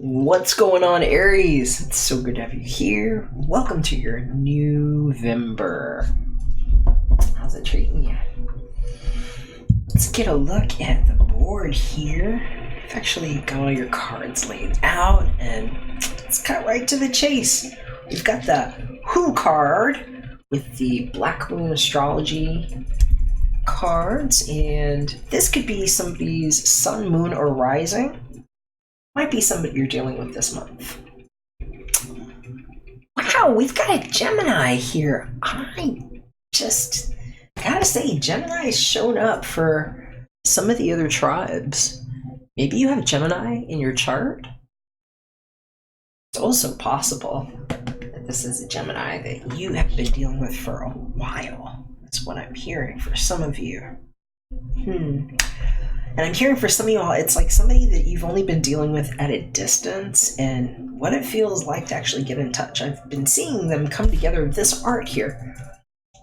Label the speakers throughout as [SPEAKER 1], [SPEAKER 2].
[SPEAKER 1] What's going on, Aries? It's so good to have you here. Welcome to your November. How's it treating you? Let's get a look at the board here. I've actually got all your cards laid out, and let's cut right to the chase. We've got the Who card with the Black Moon Astrology cards, and this could be somebody's sun, moon, or rising. Might be somebody you're dealing with this month. Wow, we've got a Gemini here. I just gotta say, Gemini's shown up for some of the other tribes. Maybe you have Gemini in your chart. It's also possible that this is a Gemini that you have been dealing with for a while. That's what I'm hearing for some of you. And I'm hearing for some of y'all, it's like somebody that you've only been dealing with at a distance and what it feels like to actually get in touch. I've been seeing them come together. This art here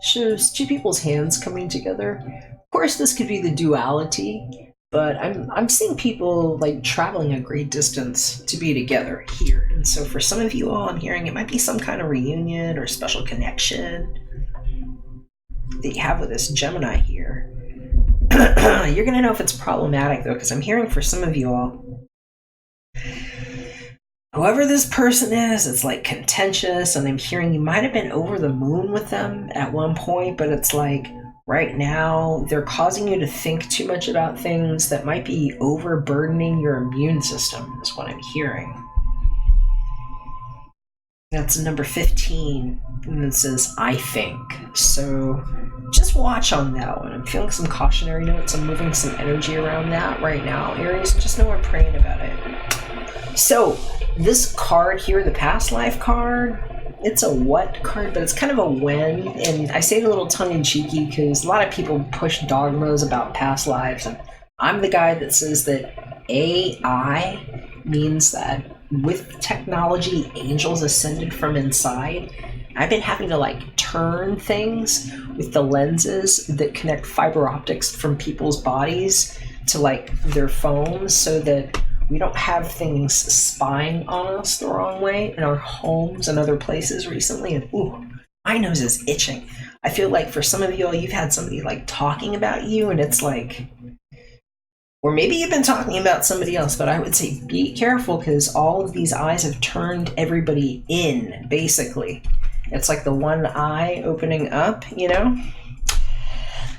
[SPEAKER 1] shows two people's hands coming together. Of course, this could be the duality, but I'm seeing people like traveling a great distance to be together here. And so for some of you all, I'm hearing it might be some kind of reunion or special connection that you have with this Gemini here. You're going to know if it's problematic, though, because I'm hearing for some of you all, whoever this person is, it's like contentious, and I'm hearing you might have been over the moon with them at one point, but it's like right now they're causing you to think too much about things that might be overburdening your immune system, is what I'm hearing. That's number 15, and it says, I think. So just watch on that one. I'm feeling some cautionary notes. I'm moving some energy around that right now, Aries. Just know we're praying about it. So this card here, the past life card, it's a what card, but it's kind of a when. And I say it a little tongue-in-cheeky because a lot of people push dogmas about past lives. And I'm the guy that says that AI means that with technology, angels ascended from inside. I've been having to like turn things with the lenses that connect fiber optics from people's bodies to like their phones so that we don't have things spying on us the wrong way in our homes and other places recently. And ooh, my nose is itching. I feel like for some of you all, you've had somebody like talking about you and it's like, or maybe you've been talking about somebody else, but I would say be careful because all of these eyes have turned everybody in, basically. It's like the one eye opening up, you know?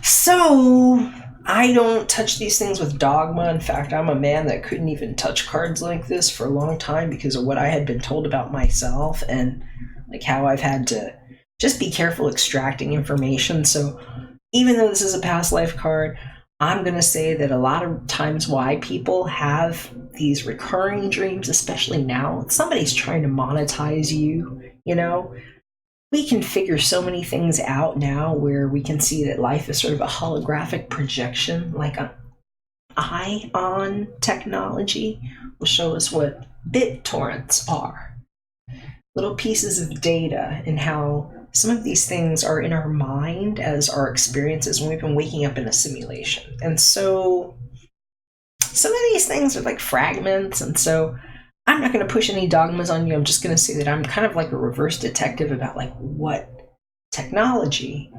[SPEAKER 1] So I don't touch these things with dogma. In fact, I'm a man that couldn't even touch cards like this for a long time because of what I had been told about myself and like how I've had to just be careful extracting information. So even though this is a past life card, I'm going to say that a lot of times why people have these recurring dreams, especially now, somebody's trying to monetize you, you know? We can figure so many things out now where we can see that life is sort of a holographic projection, like an ion technology will show us what BitTorrents are. Little pieces of data and how some of these things are in our mind as our experiences when we've been waking up in a simulation. And so some of these things are like fragments. And so I'm not going to push any dogmas on you. I'm just going to say that I'm kind of like a reverse detective about like what technology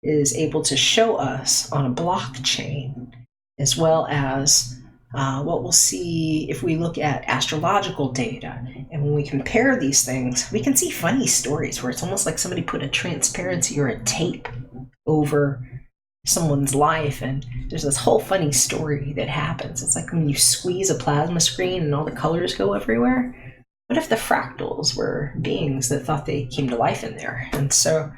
[SPEAKER 1] is able to show us on a blockchain, as well as what we'll see if we look at astrological data. And when we compare these things, we can see funny stories where it's almost like somebody put a transparency or a tape over someone's life, and there's this whole funny story that happens. It's like when you squeeze a plasma screen and all the colors go everywhere. What if the fractals were beings that thought they came to life in there? And so,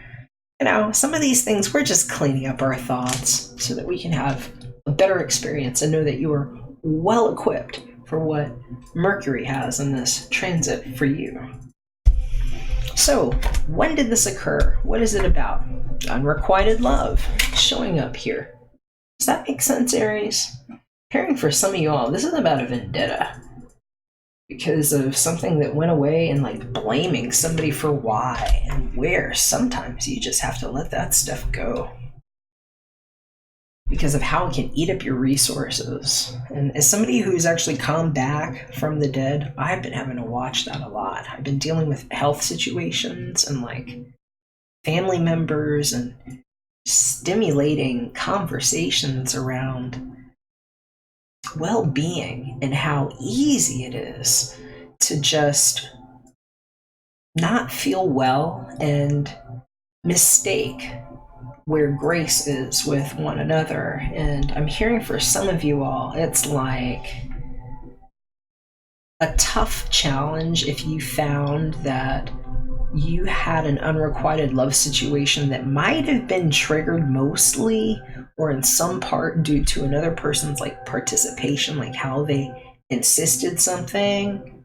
[SPEAKER 1] you know, some of these things, we're just cleaning up our thoughts so that we can have a better experience and know that you are well equipped for what Mercury has in this transit for you. So, when did this occur? What is it about? Unrequited love showing up here. Does that make sense, Aries? Hearing for some of you all, this is about a vendetta because of something that went away and like blaming somebody for why and where. Sometimes you just have to let that stuff go. because of how it can eat up your resources. And as somebody who's actually come back from the dead, I've been having to watch that a lot. I've been dealing with health situations and like family members and stimulating conversations around well-being and how easy it is to just not feel well and mistake where grace is with one another. And I'm hearing for some of you all, it's like a tough challenge if you found that you had an unrequited love situation that might have been triggered mostly or in some part due to another person's like participation, like how they insisted something,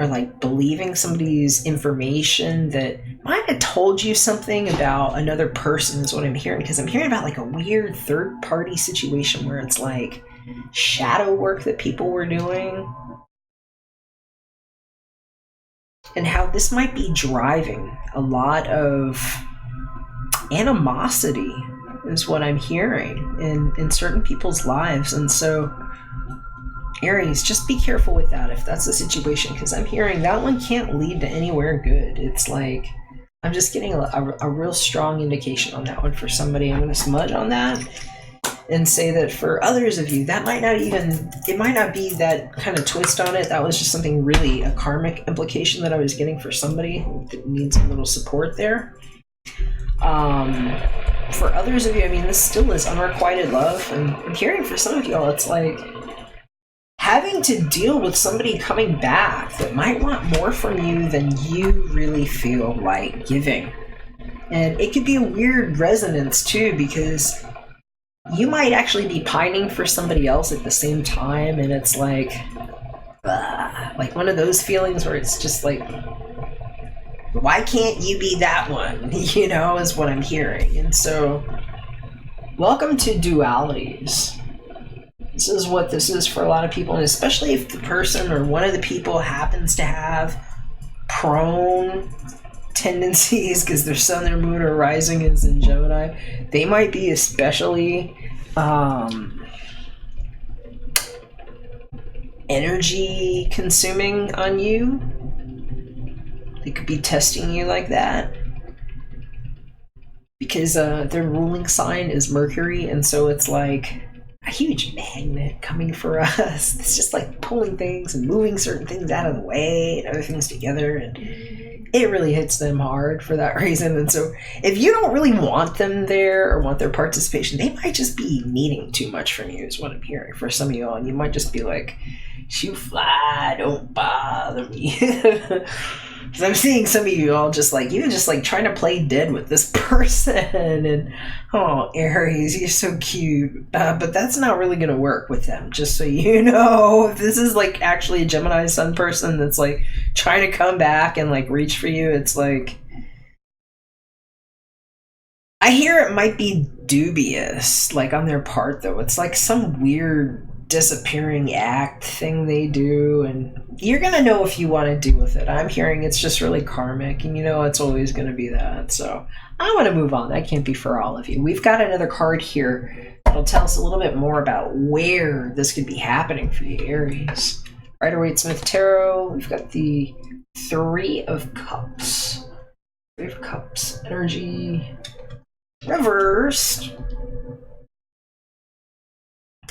[SPEAKER 1] or like believing somebody's information that might have told you something about another person is what I'm hearing. Because I'm hearing about like a weird third party situation where it's like shadow work that people were doing, and how this might be driving a lot of animosity is what I'm hearing in certain people's lives. And so Aries, just be careful with that if that's the situation, because I'm hearing that one can't lead to anywhere good. It's like I'm just getting a real strong indication on that one for somebody. I'm going to smudge on that and say that for others of you, that might not even, it might not be that kind of twist on it. That was just something really, a karmic implication that I was getting for somebody that needs a little support there. For others of you, I mean, this still is unrequited love. And I'm hearing for some of y'all, it's like having to deal with somebody coming back that might want more from you than you really feel like giving. And it could be a weird resonance too, because you might actually be pining for somebody else at the same time, and it's like one of those feelings where it's just like, why can't you be that one? You know, is what I'm hearing. And so, welcome to dualities. This is what this is for a lot of people, and especially if the person or one of the people happens to have prone tendencies because their sun, their moon, or rising is in Gemini, they might be especially energy consuming on you. They could be testing you like that because their ruling sign is Mercury, and so it's like a huge magnet coming for us. It's just like pulling things and moving certain things out of the way and other things together, and it really hits them hard for that reason. And so if you don't really want them there or want their participation, they might just be needing too much from you is what I'm hearing for some of y'all. And you might just be like, shoot fly, don't bother me. Because I'm seeing some of you all just like, even just like trying to play dead with this person. And, oh, Aries, you're so cute. But that's not really going to work with them, just so you know. If this is like actually a Gemini sun person that's like trying to come back and like reach for you, it's like, I hear it might be dubious, like on their part though. It's like some weird disappearing act thing they do, and you're gonna know if you want to deal with it. I'm hearing it's just really karmic, and you know it's always gonna be that. So I want to move on. That can't be for all of you. We've got another card here that'll tell us a little bit more about where this could be happening for you, Aries. Rider-Waite-Smith Tarot. We've got the Three of Cups. Three of Cups energy reversed.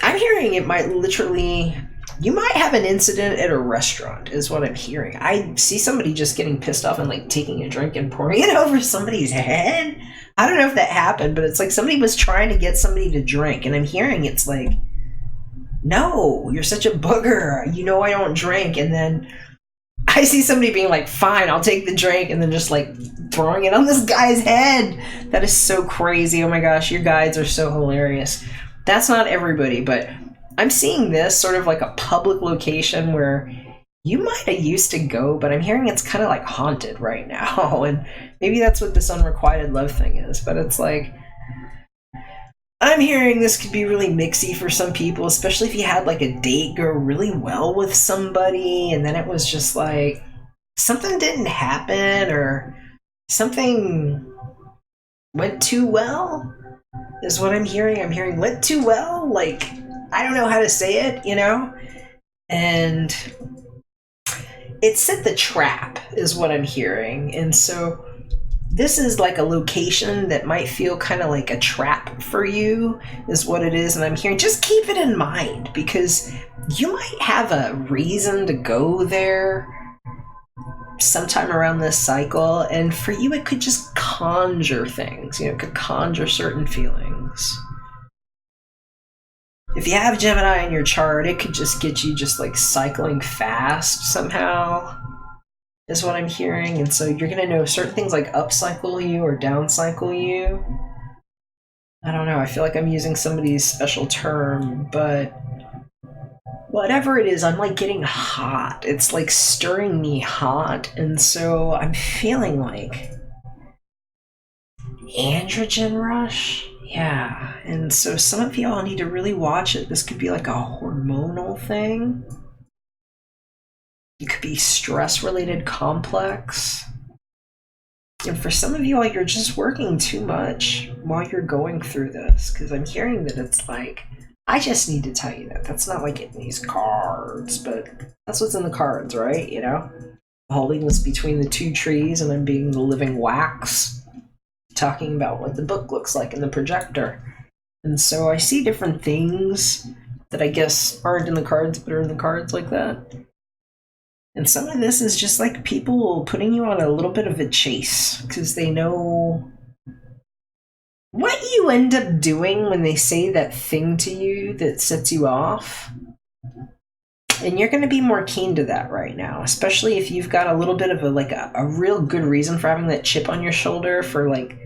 [SPEAKER 1] I'm hearing it might literally, you might have an incident at a restaurant is what I'm hearing. I see somebody just getting pissed off and like taking a drink and pouring it over somebody's head. I don't know if that happened, but it's like somebody was trying to get somebody to drink, and I'm hearing it's like, no, you're such a booger. You know I don't drink. And then I see somebody being like, fine, I'll take the drink, and then just like throwing it on this guy's head. That is so crazy. Oh my gosh, your guides are so hilarious. That's not everybody, but I'm seeing this sort of like a public location where you might have used to go, but I'm hearing it's kind of like haunted right now. And maybe that's what this unrequited love thing is. But it's like, I'm hearing this could be really mixy for some people, especially if you had like a date go really well with somebody, and then it was just like something didn't happen or something went too well. is what I'm hearing. I'm hearing went too well. Like, I don't know how to say it, you know? And it set the trap is what I'm hearing. And so this is like a location that might feel kind of like a trap for you is what it is. And I'm hearing just keep it in mind because you might have a reason to go there sometime around this cycle. And for you, it could just conjure things, you know, it could conjure certain feelings. If you have Gemini in your chart, it could just get you just like cycling fast somehow, is what I'm hearing. And so you're going to know certain things like upcycle you or downcycle you. I don't know. I feel like I'm using somebody's special term, but whatever it is, I'm like getting hot. It's like stirring me hot. And so I'm feeling like androgen rush. Yeah, and so some of y'all need to really watch it. This could be like a hormonal thing. It could be stress-related complex. And for some of y'all, you're just working too much while you're going through this, because I'm hearing that it's like, I just need to tell you that. That's not like in these cards, but that's what's in the cards, right? You know? Holding this between the two trees, and I'm being the living wax, talking about what the book looks like in the projector. And so I see different things that I guess aren't in the cards but are in the cards like that. And some of this is just like people putting you on a little bit of a chase because they know what you end up doing when they say that thing to you that sets you off. And you're going to be more keen to that right now, especially if you've got a little bit of a real good reason for having that chip on your shoulder for like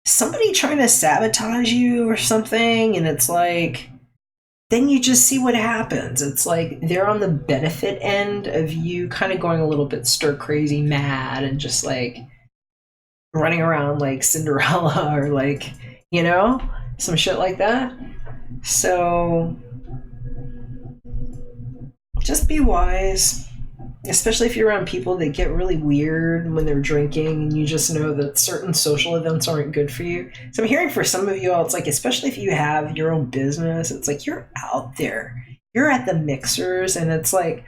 [SPEAKER 1] somebody trying to sabotage you or something. And it's like, then you just see what happens. It's like they're on the benefit end of you kind of going a little bit stir crazy mad and just like running around like Cinderella or like, you know, some shit like that. So just be wise, especially if you're around people that get really weird when they're drinking and you just know that certain social events aren't good for you. So I'm hearing for some of you all, it's like, especially if you have your own business, it's like you're out there, you're at the mixers, and it's like,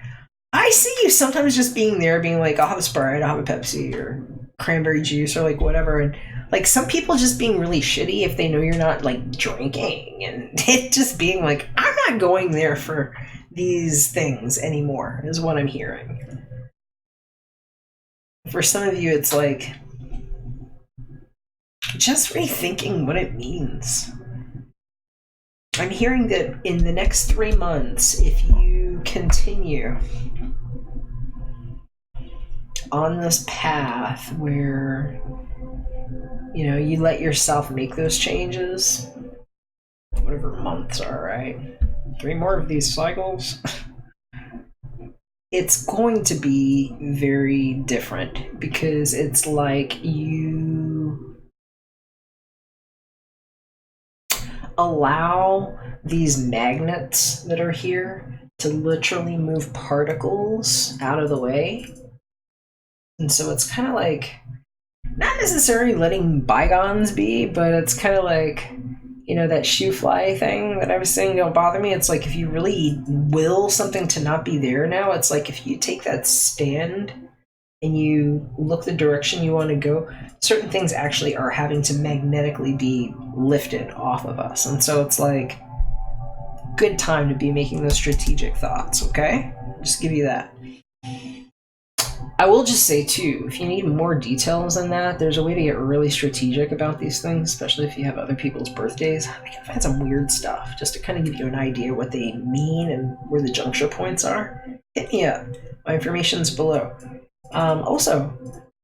[SPEAKER 1] I see you sometimes just being there, being like, I'll have a Sprite, I'll have a Pepsi or cranberry juice or like whatever. And like some people just being really shitty if they know you're not like drinking, and it just being like, I'm not going there for these things anymore is what I'm hearing. For some of you, it's like just rethinking what it means. I'm hearing that in the next 3 months, if you continue on this path where, you know, you let yourself make those changes, whatever months are, right? 3 more of these cycles. It's going to be very different because it's like you allow these magnets that are here to literally move particles out of the way. And so it's kind of like not necessarily letting bygones be, but it's kind of like, you know, that shoe fly thing that I was saying don't bother me. It's like if you really will something to not be there now, it's like if you take that stand and you look the direction you want to go, certain things actually are having to magnetically be lifted off of us. And so it's like good time to be making those strategic thoughts, okay? Just give you that. I will just say, too, if you need more details than that, there's a way to get really strategic about these things, especially if you have other people's birthdays. I can find some weird stuff just to kind of give you an idea what they mean and where the juncture points are. Hit me up. My information's below. Also,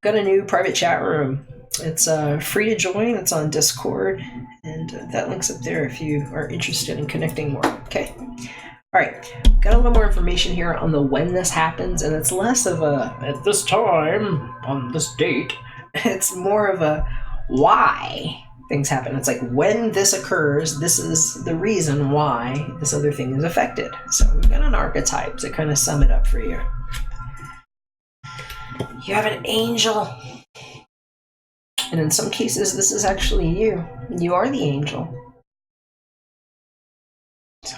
[SPEAKER 1] got a new private chat room. It's free to join. It's on Discord, and that link's up there if you are interested in connecting more. Okay? All right, got a little more information here on the when this happens, and it's less of a at this time on this date. It's more of a why things happen. It's like when this occurs, this is the reason why this other thing is affected. So we've got an archetype to kind of sum it up for you. You have an angel. And in some cases, this is actually you. You are the angel. So,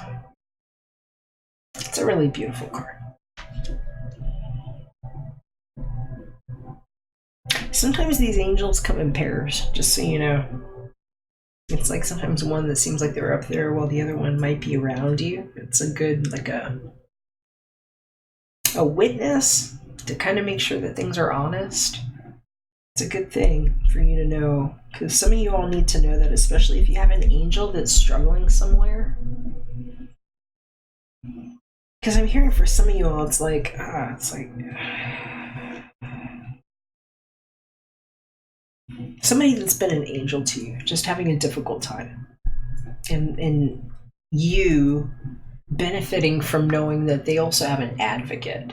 [SPEAKER 1] it's a really beautiful card. Sometimes these angels come in pairs, just so you know. It's like sometimes one that seems like they're up there while the other one might be around you. It's a good, like a witness to kind of make sure that things are honest. It's a good thing for you to know, because some of you all need to know that, especially if you have an angel that's struggling somewhere. Because I'm hearing for some of you all, it's like somebody that's been an angel to you, just having a difficult time. And you benefiting from knowing that they also have an advocate.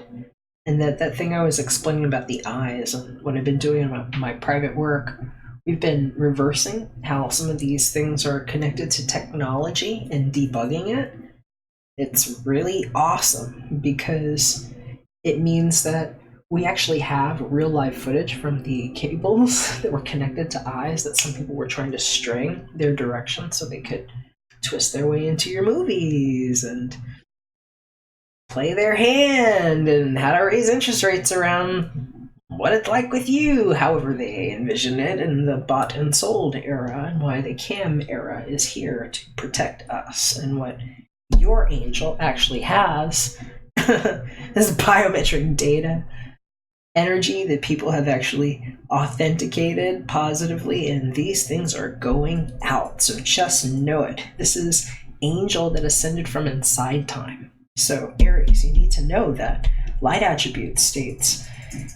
[SPEAKER 1] And that thing I was explaining about the eyes and what I've been doing in my private work, we've been reversing how some of these things are connected to technology and debugging it. It's really awesome because it means that we actually have real live footage from the cables that were connected to eyes that some people were trying to string their direction so they could twist their way into your movies and play their hand and how to raise interest rates around what it's like with you, however they envision it in the bought and sold era, and why the cam era is here to protect us, and what your angel actually has is biometric data, energy that people have actually authenticated positively, and these things are going out. So just know it. This is angel that ascended from inside time. So Aries, you need to know that light attribute states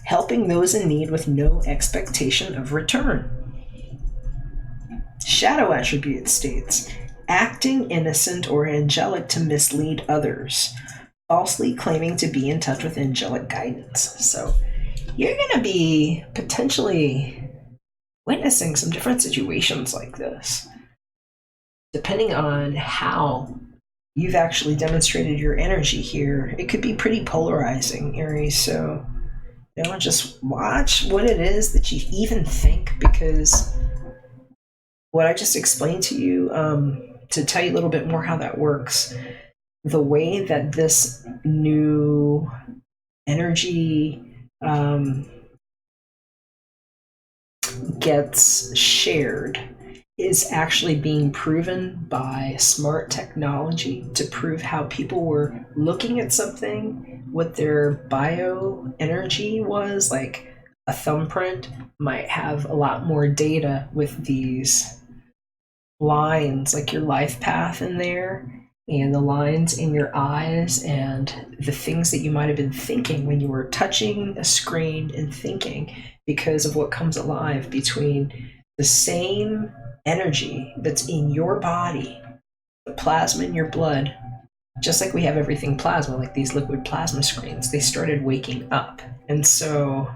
[SPEAKER 1] helping those in need with no expectation of return. Shadow attribute states acting innocent or angelic to mislead others, falsely claiming to be in touch with angelic guidance. So you're going to be potentially witnessing some different situations like this, depending on how you've actually demonstrated your energy here. It could be pretty polarizing, Aries. So, just watch what it is that you even think, because what I just explained to you, to tell you a little bit more how that works, the way that this new energy gets shared is actually being proven by smart technology to prove how people were looking at something, what their bioenergy was. Like a thumbprint might have a lot more data with these lines, like your life path in there, and the lines in your eyes, and the things that you might have been thinking when you were touching a screen and thinking, because of what comes alive between the same energy that's in your body, the plasma in your blood. Just like we have everything plasma, like these liquid plasma screens, they started waking up. And so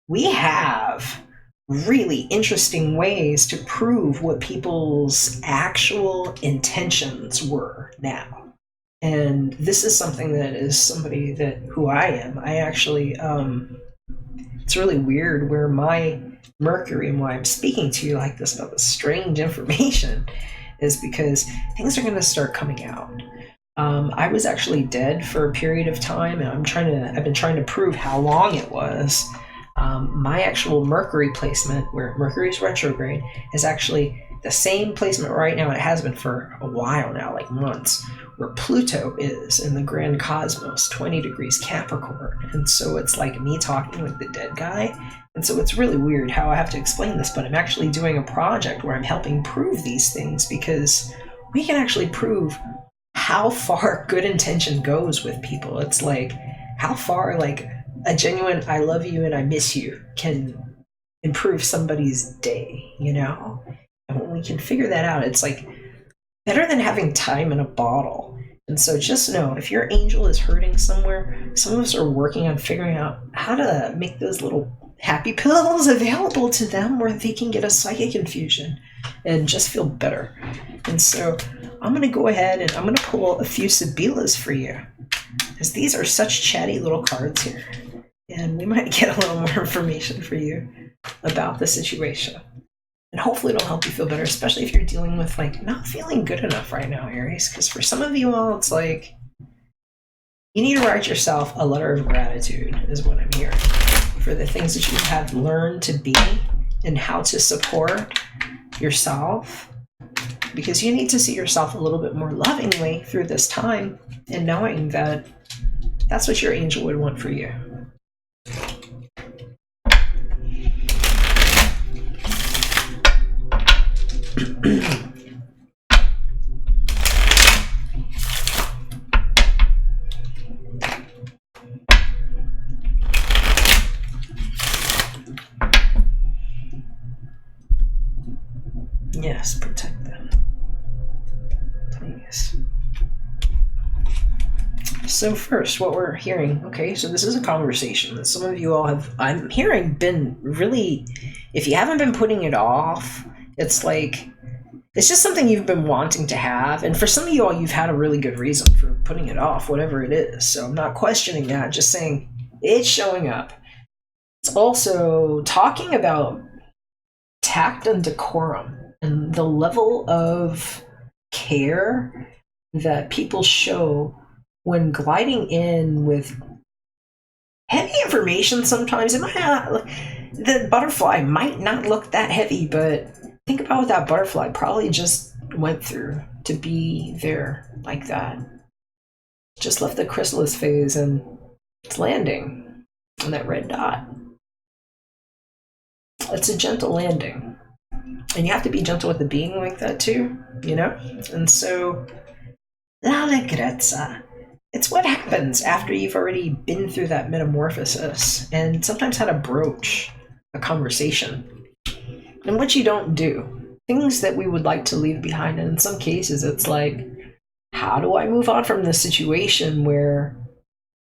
[SPEAKER 1] we have really interesting ways to prove what people's actual intentions were now. And this is something that is somebody that who I am. I actually, it's really weird where my Mercury and why I'm speaking to you like this about this strange information is because things are going to start coming out. I was actually dead for a period of time, and I've been trying to prove how long it was. My actual Mercury placement, where Mercury's retrograde, is actually the same placement right now. It has been for a while now, like months, where Pluto is in the grand cosmos, 20 degrees Capricorn. And so it's like me talking like the dead guy. And so it's really weird how I have to explain this, but I'm actually doing a project where I'm helping prove these things, because we can actually prove how far good intention goes with people. It's like how far like a genuine I love you and I miss you can improve somebody's day, And when we can figure that out, it's like better than having time in a bottle. And so just know, if your angel is hurting somewhere, some of us are working on figuring out how to make those little happy pills available to them where they can get a psychic infusion and just feel better. And so I'm going to go ahead and I'm going to pull a few Sibilas for you, because these are such chatty little cards here. and we might get a little more information for you about the situation. And hopefully it'll help you feel better, especially if you're dealing with like not feeling good enough right now, Aries. Because for some of you all, it's like you need to write yourself a letter of gratitude, is what I'm hearing, for the things that you have learned to be and how to support yourself. Because you need to see yourself a little bit more lovingly through this time, and knowing that that's what your angel would want for you. Yes, protect them. Please. So first, what we're hearing, okay, so this is a conversation that some of you all have, I'm hearing, been really, if you haven't been putting it off, it's like, it's just something you've been wanting to have. And for some of you all, you've had a really good reason for putting it off, whatever it is. So I'm not questioning that, just saying it's showing up. It's also talking about tact and decorum and the level of care that people show when gliding in with heavy information. Sometimes it might not, the butterfly might not look that heavy, but think about what that butterfly probably just went through to be there like that. Just left the chrysalis phase and it's landing on that red dot. It's a gentle landing. And you have to be gentle with the being like that too, you know? And so, l'allegrezza. It's what happens after you've already been through that metamorphosis and sometimes had to broach a conversation. And what you don't do. Things that we would like to leave behind. And in some cases, it's like, how do I move on from this situation where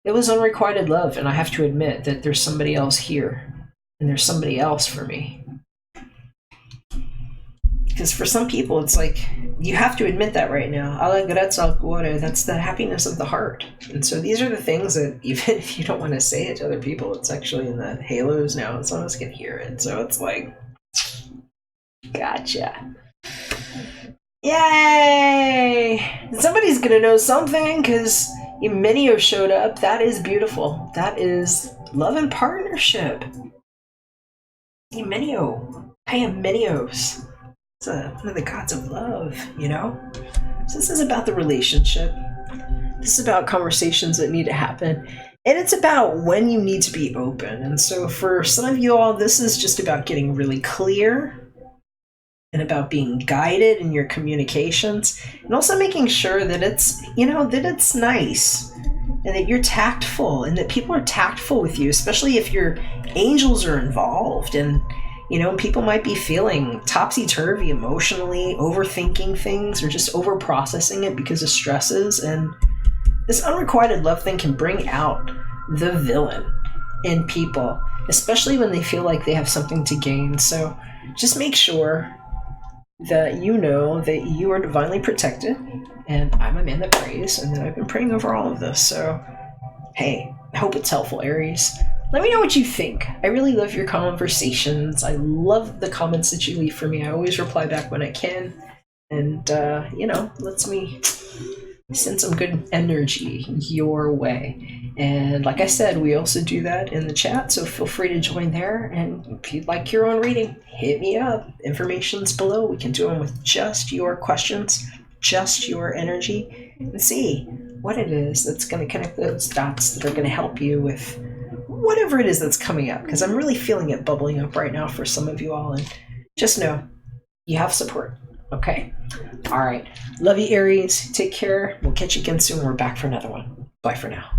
[SPEAKER 1] it was unrequited love and I have to admit that there's somebody else here and there's somebody else for me? Because for some people, it's like, you have to admit that right now. Allegrezza al cuore, that's the happiness of the heart. And so these are the things that, even if you don't want to say it to other people, it's actually in the halos now, and some of us can hear it. So it's like, gotcha. Yay! Somebody's going to know something, because Menio showed up. That is beautiful. That is love and partnership. Menio. I am Menios. It's one of the gods of love, you know? So this is about the relationship. This is about conversations that need to happen. And it's about when you need to be open. And so for some of you all, this is just about getting really clear and about being guided in your communications, and also making sure that it's, you know, that it's nice and that you're tactful and that people are tactful with you, especially if your angels are involved. And you know, people might be feeling topsy-turvy emotionally, overthinking things, or just over-processing it because of stresses. And this unrequited love thing can bring out the villain in people, especially when they feel like they have something to gain. So just make sure that you know that you are divinely protected. And I'm a man that prays, and that I've been praying over all of this. So, hey, I hope it's helpful, Aries. Let me know what you think. I really love your conversations. I love the comments that you leave for me. I always reply back when I can. And, you know, lets me send some good energy your way. And like I said, we also do that in the chat, so feel free to join there. And if you'd like your own reading, hit me up. Information's below. We can do them with just your questions, just your energy, and see what it is that's going to connect those dots that are going to help you with whatever it is that's coming up, because I'm really feeling it bubbling up right now for some of you all. And just know you have support. Okay? All right. Love you, Aries. Take care. We'll catch you again soon. We're back for another one. Bye for now.